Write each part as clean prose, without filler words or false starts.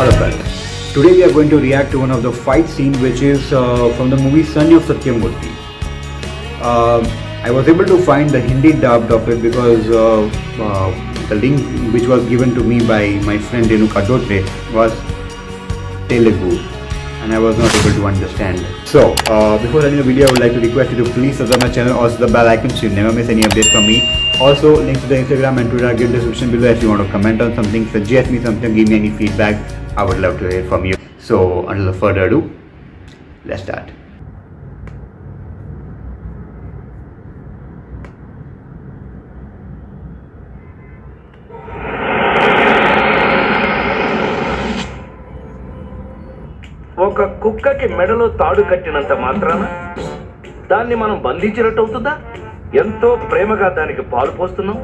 Today we are going to react to one of the fight scene which is from the movie Sunny of Satyamurthy. I was able to find the Hindi dubbed of it because the link which was given to me by my friend Renuka Dotre was Telugu and I was not able to understand. So before ending the video, I would like to request you to please subscribe my channel, also the bell icon so you never miss any updates from me. Also links to the Instagram and Twitter are given in the description below. If you want to comment on something, suggest me something, give me any feedback, I would love to hear from you. So until further ado, let's start. ఒక కుక్కకి మెడలో తాడు కట్టినంత మాత్రాన దాన్ని మనం బంధించినట్టు అవుతుందా? ఎంతో ప్రేమగా దానికి పాలు పోస్తున్నాం,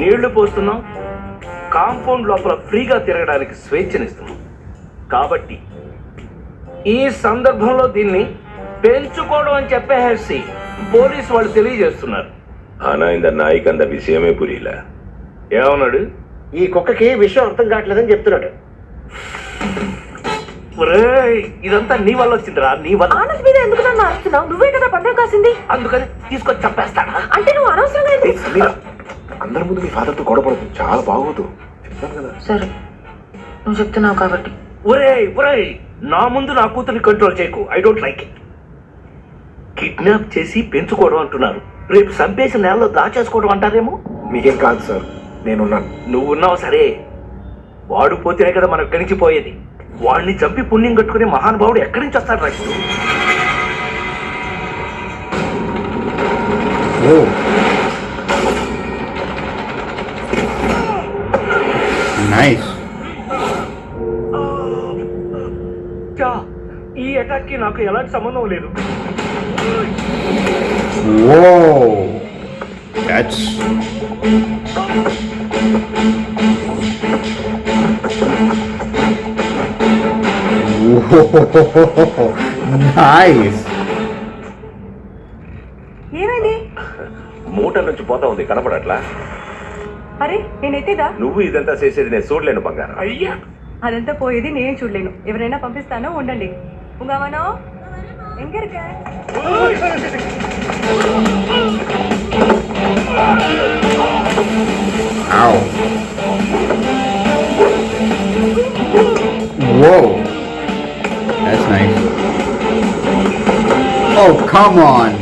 నీళ్లు పోస్తున్నాం, కాంపౌండ్ లోపల ఫ్రీగా తిరగడానికి స్వేచ్ఛనిస్తున్నాం. కాబట్టి ఈ సందర్భంలో దీన్ని పెంచుకోవడం అని చెప్పేసి పోలీసు వాళ్ళు తెలియజేస్తున్నారు. ఆనా இந்த நாய்க்கு அந்த விஷயமே புரியல. ఏమన్నాడు? ఈ కుక్కకి విషయం అర్థం కావట్లేదని చెప్తున్నాడు. ఇదంతా నీ వల్ల వచ్చిందిరా, నీ వల్ల. ఆనంద్ మీద ఎందుకు నన్ను అరుస్తున్నావు? నువ్వే కదా పందెం కాసింది. అందుకని తీసుకొచ్చి చంపేస్తాడా? అంటే నువ్వు అనవసరంగా అందరి ముందు మీ ఫాదర్ తో గొడవపడదు, చాలా బాగోదు చెప్తాను కదా. సరే నువ్వు చెప్తున్నావు కాబట్టి. ఒరేయ్ నా ముందు నా కూతుర్ని కంట్రోల్ చేయకు. I don't like it. Kidnap చేసి పెంచుకోవడం అంటున్నారు, రేపు చంపేసి నేలలో దాచేసుకోవడం అంటారేమో. మీకేం కాదు సార్, నేనున్నాను. నువ్వున్నావు సరే, వాడు పోతేనే కదా మనం ఎక్కడి నుంచి పోయేది. వాడిని చంపి పుణ్యం కట్టుకునే మహానుభావుడు ఎక్కడి నుంచి వస్తాడు రైతు? Nice. ఈ అటాక్ కి నాకు ఎలాంటి సంబంధం లేదు. Whoa, that's nice. ఏమైంది? మూట నుంచి పోతా ఉంది, కనపడట్లా? అరే నేనైతేదా? నువ్వు ఇదంతా చేసేది నేను చూడలేను బంగారం. అయ్యా అదంతా పోయేది నేను చూడలేను. ఎవరైనా పంపిస్తానో ఉండండి. ఉంగమనో ఎంగరిక Ow. Whoa. That's nice. Oh, come on.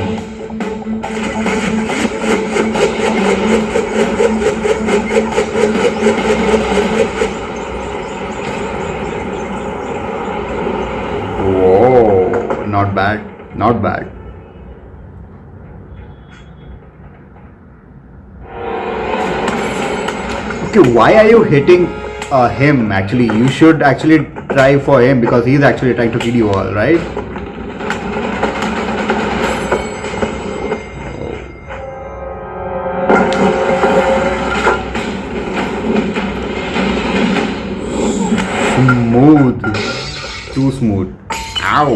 Whoa. Not bad. Not bad. Okay, why are you hitting him? Actually, you should actually try for him because he's actually trying to kill you all, right? Smooth, too smooth. Ow.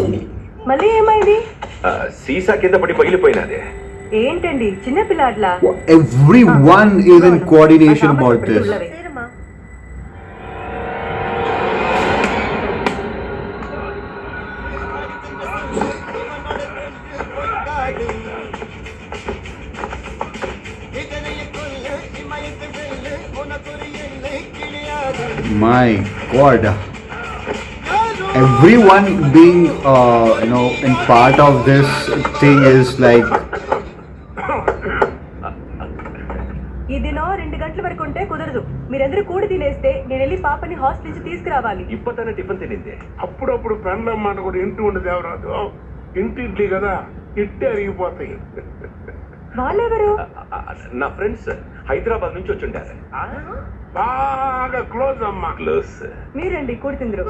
మళ్ళీ ఏమైంది? సీసా కింద పడి పగిలిపోయినదే. ఏంటండి చిన్న పిల్లాడ్లా? Everyone is in coordination about this. My God. Everyone being in part of this thing is like ఈ దినం 2 గంటల వరకు ఉంటే కుదరదు. మీరందరూ కూడి తినేస్తే నేను వెళ్ళి పాపని హాస్టల్ నుంచి తీసుకురావాలి. ఇప్పటినే టిఫిన్ తినిందే. అప్పుడప్పుడు పెండ్లమ్మ అని కూడా ఇంటి ఉండదు ఎవరాదు. ఇంటి ఇడ్లీ కదా, ఇట్టే అరిగిపోతాయి. వాళ్ళెవరు? నా ఫ్రెండ్స్ హైదరాబాద్ నుంచి వచ్చుంటారు. బాగా క్లోజ్ అమ్మా. క్లోజ్. మీరండి కూడి తిందరు.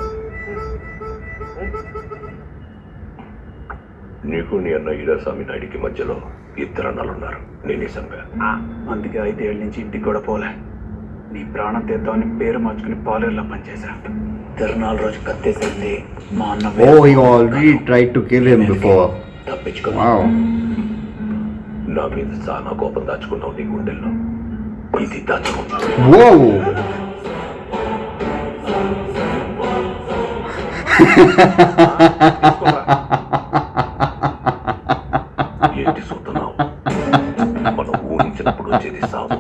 నీకు నీ అన్న ఈరాస్వామి నాయుడికి మధ్యలో 2 అన్నలున్నారు. నేను నిజంగా అందుకే 5 ఏళ్ళ నుంచి ఇంటికి కూడా పోలే. నీ ప్రాణం తీద్దామని పేరు మార్చుకుని పాలేరులో పనిచేశా. తిరునాళ్ళ రోజు కత్తేసింది మా అన్న. Oh, he already tried to kill him before. తప్పించుకో. Wow. నా మీద చాలా కోపం దాచుకున్నావు నీ గుండెల్లో. ఇది దాచుకో. Whoa. ఏంటి చూస్తున్నావు? మనం ఊహించినప్పుడు వచ్చేది సాగు,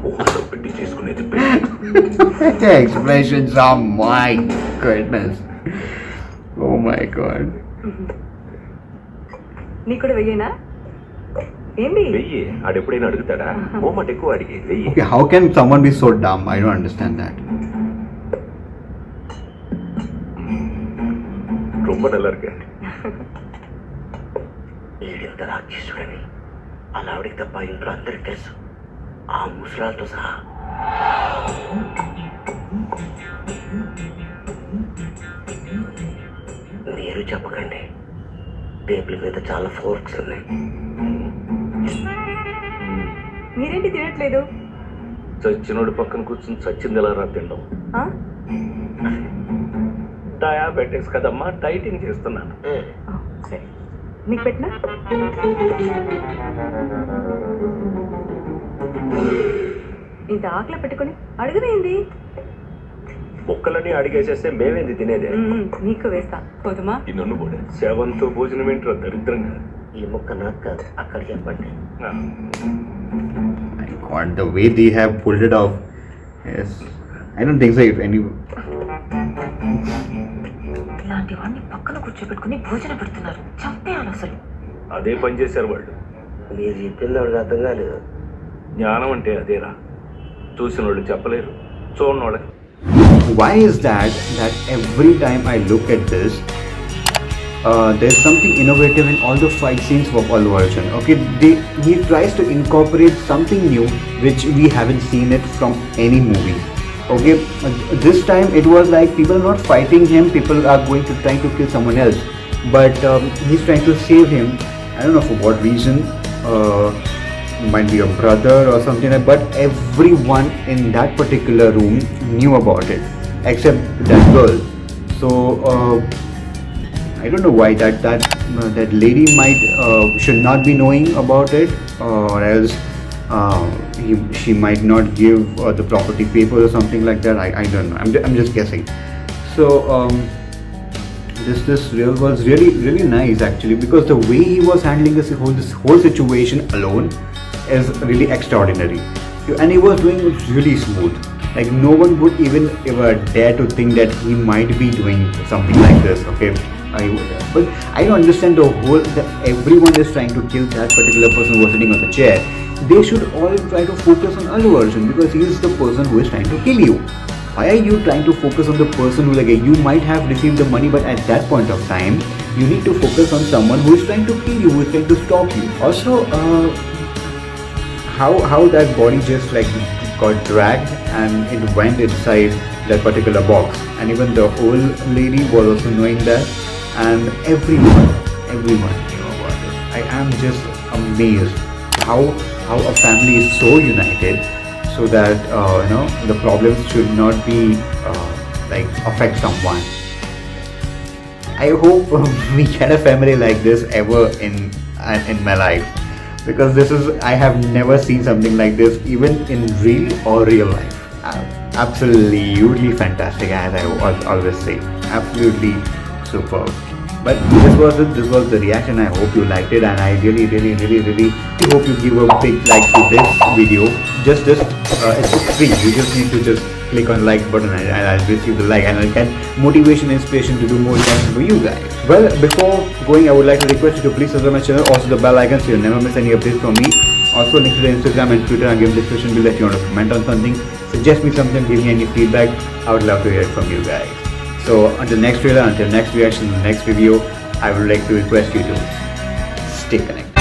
ముహూర్తం పెట్టి చేసుకునేది పెళ్లి. Expressions, oh my goodness. Oh my god. నీకు కూడా వెయ్యేనా ఏంది? వెయ్యి ఆడెప్పుడైనా అడుగుతాడా? మోమాట ఎక్కువ అడిగి వెయ్యి. Okay, how can someone be so dumb? I don't understand that. ரொம்ப நல்லா இருக்கு. ఈడింత రాక్షసుడని అలా ఆవిడికి తప్ప ఇంట్లో అందరికి తెలుసు, ఆ ముసలాలతో సహా. మీరు చెప్పకండి, టేబుల్ మీద చాలా ఫోర్క్స్ ఉన్నాయి. మీరేంటి తినట్లేదు? చచ్చినోడి పక్కన కూర్చుని చచ్చింది ఎలా రా తినడం? ఆ? డయాబెటిక్స్ కదమ్మా, డైటింగ్ చేస్తున్నాను. ఓ, సరే నీకు పెట్టినా? ఇంత ఆకలి పెట్టుకొని అడుగుదేంది? ముక్కలన్నీ అడిగేసేస్తే మేమేంది తినేదే? నీకు వేస్తా పోదుమా? ఈ నన్ను కూడా సేవంతో భోజనం ఏంట్రా దరిద్రంగా. ఈ ముక్క నాకు కాదు, అక్కడ చెప్పండి. My god, the way they have pulled it off. Yes. I don't think so if any. ఇలాంటి వాడిని పక్కన కూర్చోబెట్టుకుని భోజనం పెడుతున్నారు, చంపేయాలి అసలు. అదే పని చేశారు వాళ్ళు. మీరు చెప్పింది వాడికి అర్థం కాలేదు. జ్ఞానం అంటే అదేరా, చూసిన వాళ్ళు చెప్పలేరు, చూడని వాళ్ళకి. Why is that every time I look at this, there's something innovative in all the fight scenes of Allu Arjun. Okay, he tries to incorporate something new which we haven't seen it from any movie. Okay, this time it was like people are not fighting him, people are going to try to kill someone else, but he's trying to save him. I don't know for what reason. Might be a brother or something like, but everyone in that particular room knew about it except that girl. So I don't know why that lady might should not be knowing about it, or else she might not give the property papers or something like that. I don't know. I'm just guessing. So this was really nice actually, because the way he was handling this whole situation alone is really extraordinary, and he was doing it really smooth. Like no one would even ever dare to think that he might be doing something like this. Okay, but I don't understand that everyone is trying to kill that particular person who was sitting on the chair. They should all try to focus on Allu Arjun, because he is the person who is trying to kill you. Why are you trying to focus on the person who, like, you might have received the money, but at that point of time you need to focus on someone who is trying to kill you, who is trying to stop you. Also how that body just like got dragged and it went inside that particular box, and even the old lady was also knowing that, and everyone knew about it. I am just amazed how a family is so united, so that the problems should not be like affect someone. I hope we get a family like this ever in my life, because I have never seen something like this even in real or real life. Absolutely fantastic, as I always say. Absolutely superb. But this was the reaction. I hope you liked it, and I really hope you give a big like to this video. Just it's free. You just need to just click on like button, and I'll receive the like, and I'll get motivation, inspiration to do more content for you guys. Well, before going, I would like to request you to please subscribe my channel, also the bell icon, so you'll never miss any updates from me. Also, link to the Instagram and Twitter and give description below if you want to comment on something, suggest me something, give me any feedback. I would love to hear it from you guys. So until next trailer, until next reaction, next video, I would like to request you to stay connected.